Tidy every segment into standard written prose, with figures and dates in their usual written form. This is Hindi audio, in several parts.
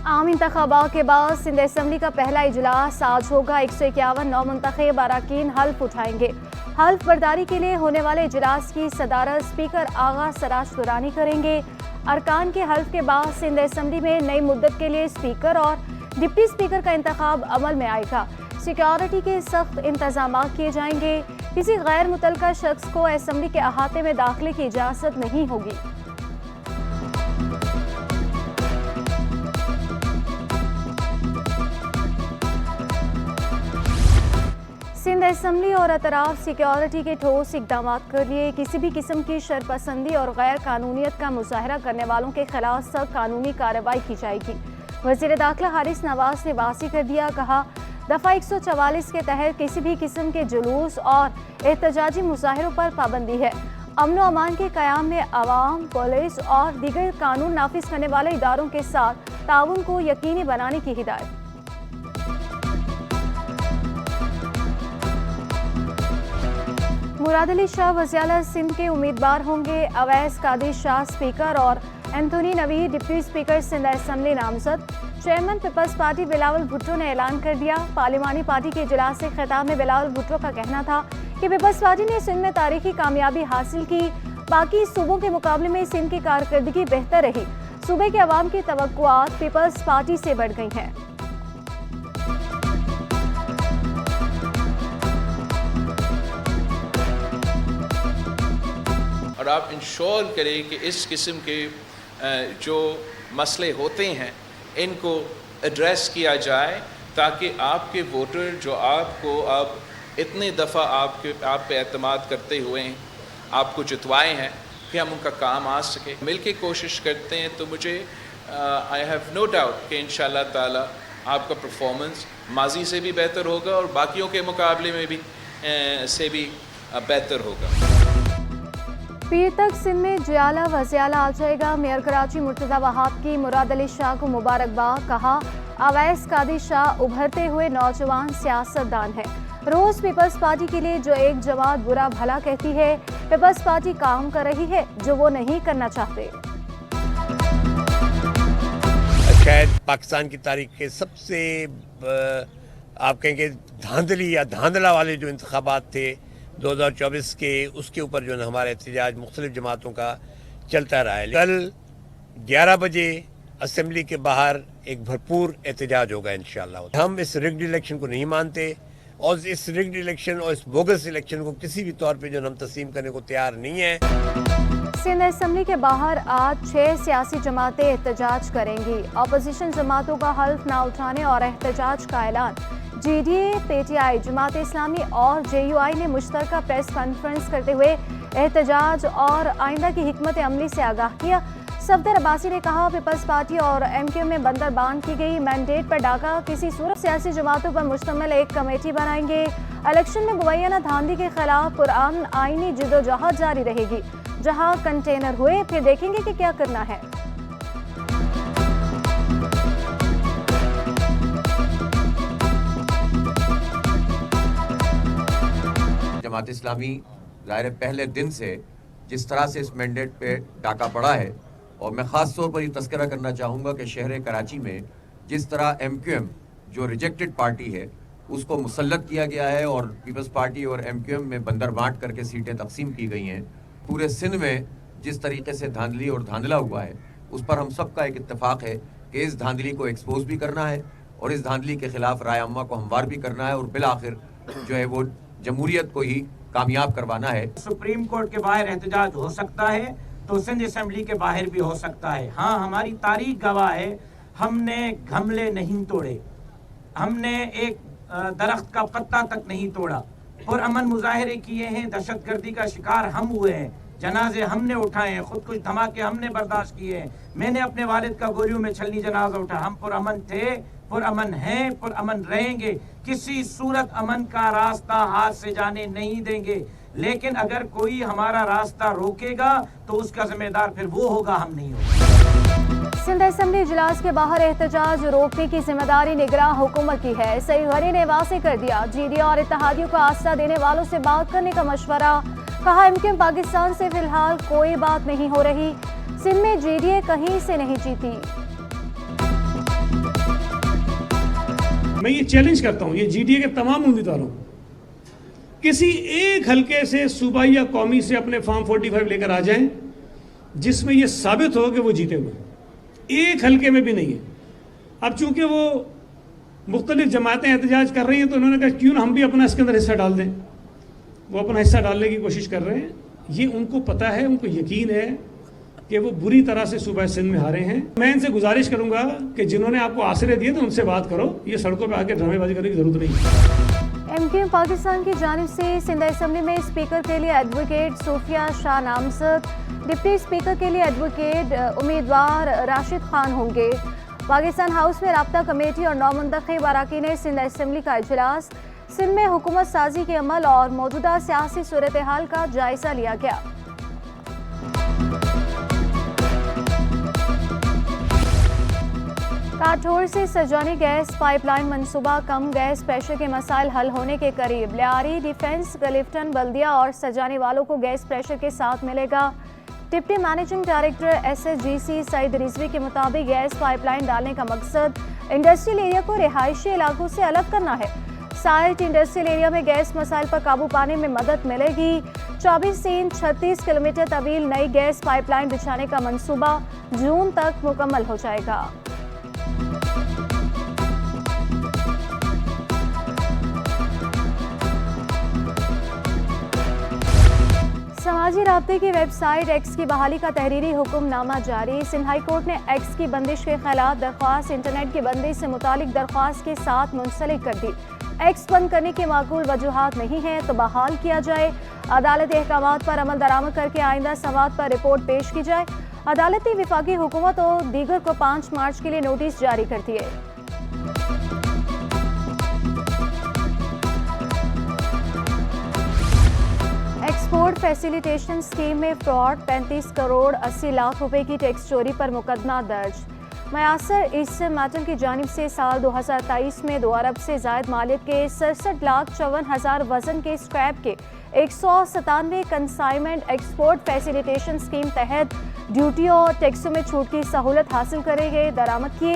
आम इंतखाबात के बाद सिंध असम्बली का पहला इजलास आज होगा। 151 नौ मुंतखब अरकान हल्फ उठाएंगे। हल्फ बर्दारी के लिए होने वाले इजलास की सदारत स्पीकर आगा सराज दुरानी करेंगे। अरकान के हल्फ के बाद सिंध असम्बली में नई मुद्दत के लिए स्पीकर और डिप्टी स्पीकर का इंतखाब अमल में आएगा। सिक्योरिटी के सख्त इंतजाम किए जाएंगे। किसी गैर मुतल्लका शख्स को असम्बली के अहाते में दाखिले की इजाज़त नहीं होगी। सिंध असम्बली और अतराफ सिक्योरिटी के ठोस इकदाम कर लिए। किसी भी किस्म की शरपसंदी और गैर कानूनियत का मुजाहरा करने वालों के खिलाफ सख्त कानूनी कार्रवाई की जाएगी। वज़ीर दाखिला हारिस नवाज ने वाज़ेह कर दिया, कहा दफ़ा 144 के तहत किसी भी किस्म के जुलूस और एहतजाजी मुजाहरों पर पाबंदी है। अमन व अमान के क़याम में अवाम, पुलिस और दीगर कानून नाफिज करने वाले इदारों के साथ ताउन को यकीनी बनाने की हिदायत। मुराद अली शाह वज़ीर सिंध के उम्मीदवार होंगे। अवैस कादिर शाह स्पीकर और Anthony Naveed deputy speaker Sindh assembly नामजद। चेयरमैन पीपल्स पार्टी बिलावल भुट्टो ने ऐलान कर दिया। पार्लिमानी पार्टी के इजलास से खिताब में बिलावल भुट्टो का कहना था कि पीपल्स पार्टी ने सिंध में तारीखी कामयाबी हासिल की। बाकी सूबों के मुकाबले में सिंध की कारकर्दगी बेहतर रही। सूबे के अवाम की तवक्कुआत पीपल्स पार्टी से बढ़ गई हैं। और आप इंश्योर करें कि इस किस्म के जो मसले होते हैं इनको एड्रेस किया जाए, ताकि आपके वोटर जो आपको अब इतने दफ़ा आप पे एतमाद करते हुए आपको जितवाए हैं कि हम उनका काम आ सके। मिल के कोशिश करते हैं तो मुझे आई हैव नो डाउट कि इंशाअल्लाह ताला आपका परफॉर्मेंस माजी से भी बेहतर होगा और बाकियों के मुकाबले में भी बेहतर होगा। पीर तक सिंध में जियाला वजियाला आ जाएगा। मेयर कराची मुर्तज़ा वहाब की मुराद अली शाह को मुबारकबाद। कहा अवैस कादिर शाह उभरते हुए नौजवान सियासतदान है। रोज पीपल्स पार्टी के लिए जो एक जमात बुरा भला कहती है, पीपल्स पार्टी काम कर रही है जो वो नहीं करना चाहते। शायद पाकिस्तान की तारीख के सबसे आप कहेंगे धांधली या धांधला वाले जो इंतखाबात थे 2024 के, उसके ऊपर जो है हमारा एहतजाज मुख्तलिफ जमातों का चलता रहा है। कल 11 बजे असम्बली के बाहर एक भरपूर एहतजाज होगा इंशाअल्लाह। हम इस रिग्ड इलेक्शन को नहीं मानते और इस रिग्ड इलेक्शन और इस बोगस इलेक्शन को किसी भी तौर पे जो हम तस्लीम करने को तैयार नहीं है। सिंध असम्बली के बाहर आज 6 सियासी जमातें एहतजाज करेंगी। अपोजिशन जमातों का हल्फ ना उठाने और एहतजाज का ऐलान। GDA, PTI, जमात इस्लामी और JUI ने मुश्तरका प्रेस कॉन्फ्रेंस करते हुए एहतजाज और आइंदा की हिकमत अमली से आगाह किया। सफदर अब्बासी ने कहा पीपल्स पार्टी और MQM में बंदरबान की गई मैंडेट पर डाका किसी सूरत सियासी जमातों पर मुश्तमिल एक कमेटी बनाएंगे। इलेक्शन में मुबैना धांधली के खिलाफ पुरअमन आईनी जिदोजहद जारी रहेगी। जहां कंटेनर हुए फिर देखेंगे कि क्या करना है। जमात इस्लामी ज़ाहिर पहले दिन से जिस तरह से इस मैंडेट पे डाका पड़ा है, और मैं ख़ास तौर पर ये तज़किरा करना चाहूँगा कि शहर कराची में जिस तरह MQM जो रिजेक्टेड पार्टी है उसको मुसल्लत किया गया है और पीपल्स पार्टी और MQM में बंदर बांट करके सीटें तकसीम की गई हैं। पूरे सिंध में जिस तरीके से धांधली और धांधला हुआ है उस पर हम सब का एक इत्तेफाक है कि इस धांधली को एक्सपोज भी करना है और इस धांधली के ख़िलाफ़ राय अम्मा को हमवार भी करना है और बिल आखिर जो है वो जमहूरियत को ही कामयाब करवाना है। सुप्रीम कोर्ट के बाहर एहतजाज हो सकता है तो सिंध असम्बली के बाहर भी हो सकता है। हाँ, हमारी तारीख गवाह है, हमने गमले नहीं तोड़े, हमने एक दरख्त का पत्ता तक नहीं तोड़ा और अमन मुजाहरे किए हैं। दहशतगर्दी का शिकार हम हुए हैं, जनाजे हमने उठाए हैं, खुद कुछ धमाके हमने बर्दाश्त किए हैं। मैंने अपने वालिद का गोरियों में छलनी जनाजा उठा। हम पुरअमन थे, पुरअमन हैं, पुरअमन रहेंगे। किसी सूरत अमन का रास्ता हाथ से जाने नहीं देंगे, लेकिन अगर कोई हमारा रास्ता रोकेगा तो उसका जिम्मेदार फिर वो होगा, हम नहीं होगा। सिंध असम्बली इजलास के बाहर एहतजाज रोकने की जिम्मेदारी निगरान हुकूमत की है। सईद गनी ने वाज़ेह कर दिया। GDA और इत्तेहादियों को आस्था देने वालों से बात करने का मशवरा। कहा MQM पाकिस्तान से फिलहाल कोई बात नहीं हो रही। सिंध में GDA कहीं से नहीं जीती। मैं ये चैलेंज करता हूँ ये जीडीए के तमाम उम्मीदवारों को, किसी एक हलके से सूबाई या कौमी से अपने फॉर्म 45 लेकर आ जाएं जिसमें ये साबित हो कि वो जीते हुए, एक हलके में भी नहीं है। अब चूंकि वो मुख्तलिफ जमातें एहतजाज कर रही हैं तो उन्होंने कहा क्यों ना हम भी अपना इसके अंदर हिस्सा डाल दें। वो अपना हिस्सा डालने की कोशिश कर रहे हैं। ये उनको पता है, उनको यकीन है कि वो बुरी तरह से सूबा सिंध में हारे हैं। मैं इनसे गुजारिश करूंगा कि जिन्होंने आपको आसरे दिए तो उनसे बात करो, ये सड़कों पर आके ड्रामेबाजी करने की जरूरत नहीं है। एमक्यूएम पाकिस्तान की जानिब से सिंध असेंबली में स्पीकर के लिए एडवोकेट सूफिया शाह नामजद, डिप्टी स्पीकर के लिए एडवोकेट उम्मीदवार राशिद खान होंगे। पाकिस्तान हाउस में राब्ता कमेटी और 9 मुंतखब अरकान सिंध असेंबली का इजलास, सिंध में हुकूमत साजी के अमल और मौजूदा सियासी सूरत हाल का जायजा लिया गया। काठौर से सजानी गैस पाइपलाइन मंसूबा कम गैस प्रेशर के मसाइल हल होने के करीब। लियारी, डिफेंस, गलिफ्टन, बल्दिया और सजाने वालों को गैस प्रेशर के साथ मिलेगा। Deputy managing director SSGC Saeed Rizvi के मुताबिक गैस पाइपलाइन डालने का मकसद इंडस्ट्रियल एरिया को रिहायशी इलाकों से अलग करना है। साइट इंडस्ट्रियल एरिया में गैस मसाइल पर काबू पाने में मदद मिलेगी। 24 से 36 किलोमीटर तवील नई गैस पाइपलाइन बिछाने का मंसूबा जून तक मुकम्मल हो जाएगा। समाजी राब्ते की वेबसाइट एक्स की बहाली का तहरीरी हुक्मनामा जारी। सिंध हाई कोर्ट ने एक्स की बंदिश के खिलाफ दरख्वास्त इंटरनेट की बंदिश से मुतालिक दरख्वास्त के साथ मुंसलिक कर दी। एक्स बंद करने की माकूल वजूहात नहीं है तो बहाल किया जाए। अदालती अहकामात पर अमल दरामद करके आइंदा समात पर रिपोर्ट पेश की जाए। अदालती विफाकी हुकूमत और दीगर को 5 मार्च के लिए नोटिस जारी कर दिए। एक्सपोर्ट फैसिलिटेशन स्कीम में फ्रॉड, 35 करोड़ 80 लाख रुपए की टैक्स चोरी पर मुकदमा दर्ज। मयासर ईस्टर्न मेटल की जानिब से साल 2023 में 2 अरब से जायद मालियत के 67,54,000 वजन के स्क्रैप के 197 कंसाइनमेंट एक्सपोर्ट फैसिलिटेशन स्कीम तहत ड्यूटी और टैक्सों में छूट की सहूलत हासिल करे गए दरामद किए।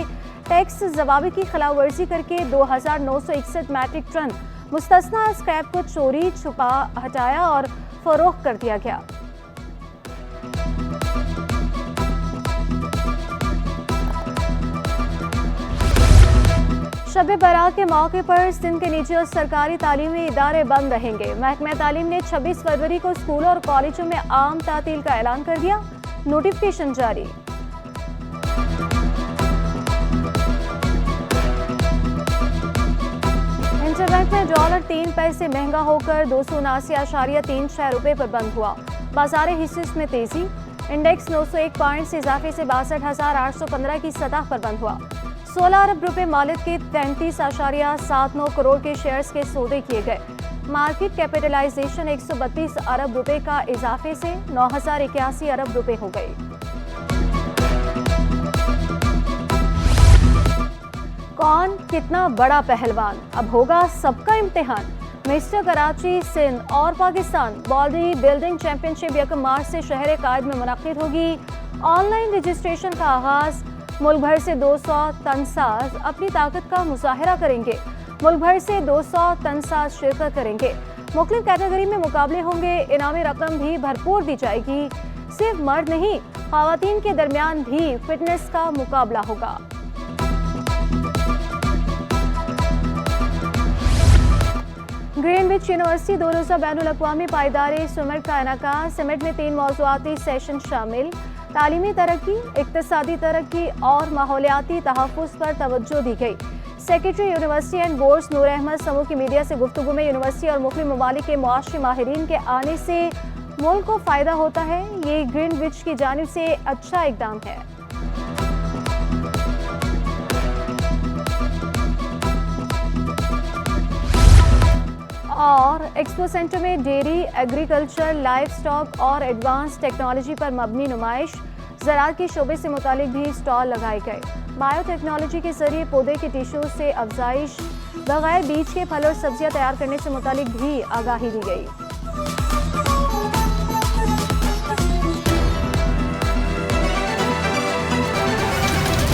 टैक्स जवाबी की खिलाफ वर्जी करके 2,961 मैट्रिक टन मुस्तस्ना स्क्रैप को चोरी, छुपा, हटाया और फरोख्त कर दिया गया। शब बारात के मौके पर सिंध के निजी और सरकारी तालीमी इदारे बंद रहेंगे। महकमा तालीम ने 26 फरवरी को स्कूलों और कॉलेजों में आम तातील का ऐलान कर दिया। नोटिफिकेशन जारी। इंटरबैंक में डॉलर 3 पैसे महंगा होकर 279.36 रुपए पर बंद हुआ। बाजार हिस्से में तेजी। इंडेक्स 901 पॉइंट से इजाफे से 62,815 की सतह पर बंद हुआ। 16 अरब रुपए मालियत के 33.79 करोड़ के शेयर्स के सौदे किए गए। मार्केट कैपिटलाइजेशन 132 अरब रुपए का इजाफे से 9,081 अरब रुपए हो गई। कौन कितना बड़ा पहलवान, अब होगा सबका इम्तिहान। मिस्टर कराची, सिंध और पाकिस्तान बॉडी बिल्डिंग चैंपियनशिप 1 मार्च से शहर कायद में मुनक्किद होगी। ऑनलाइन रजिस्ट्रेशन का आगाज। मुल्क भर से 200 तनसाज अपनी ताकत का मुजाहरा करेंगे। मुल्क भर से 200 तनसाज शिरकत करेंगे। मुख्तलिफ कैटेगरी में मुकाबले होंगे। इनामी रकम भी भरपूर दी जाएगी। सिर्फ मर्द नहीं, खवातीन के दरमियान भी फिटनेस का मुकाबला होगा। ग्रीनविच यूनिवर्सिटी 2 रोज़ा बैनुल-अक़वामी पायदारी समिट का इनेकाद। समिट में 3 मौज़ूआती सेशन शामिल। तालीमी तरक्की, इक़्तिसादी तरक्की और माहौलियाती तहफ़्फ़ुज़ पर तवज्जो दी गई। सेक्रेटरी यूनिवर्सिटी एंड बोर्ड्स नूर अहमद समूह की मीडिया से गुफ्तगू में यूनिवर्सिटी और मुख्तलिफ ममालिक के मुआशी माहिरीन के आने से मुल्क को फ़ायदा होता है। ये ग्रीनविच की जानिब से अच्छा इक़दाम है। और एक्सपो सेंटर में डेयरी, एग्रीकल्चर, लाइफ स्टॉक और एडवांस टेक्नोलॉजी पर मबनी नुमाइश। ज़राअत के शोबे से मुतालिक भी स्टॉल लगाए गए। बायोटेक्नोलॉजी के जरिए पौधे के टिश्यू से अफजाइश, बगैर बीज के फल और सब्जियां तैयार करने से मुतालिक भी आगाही दी गई।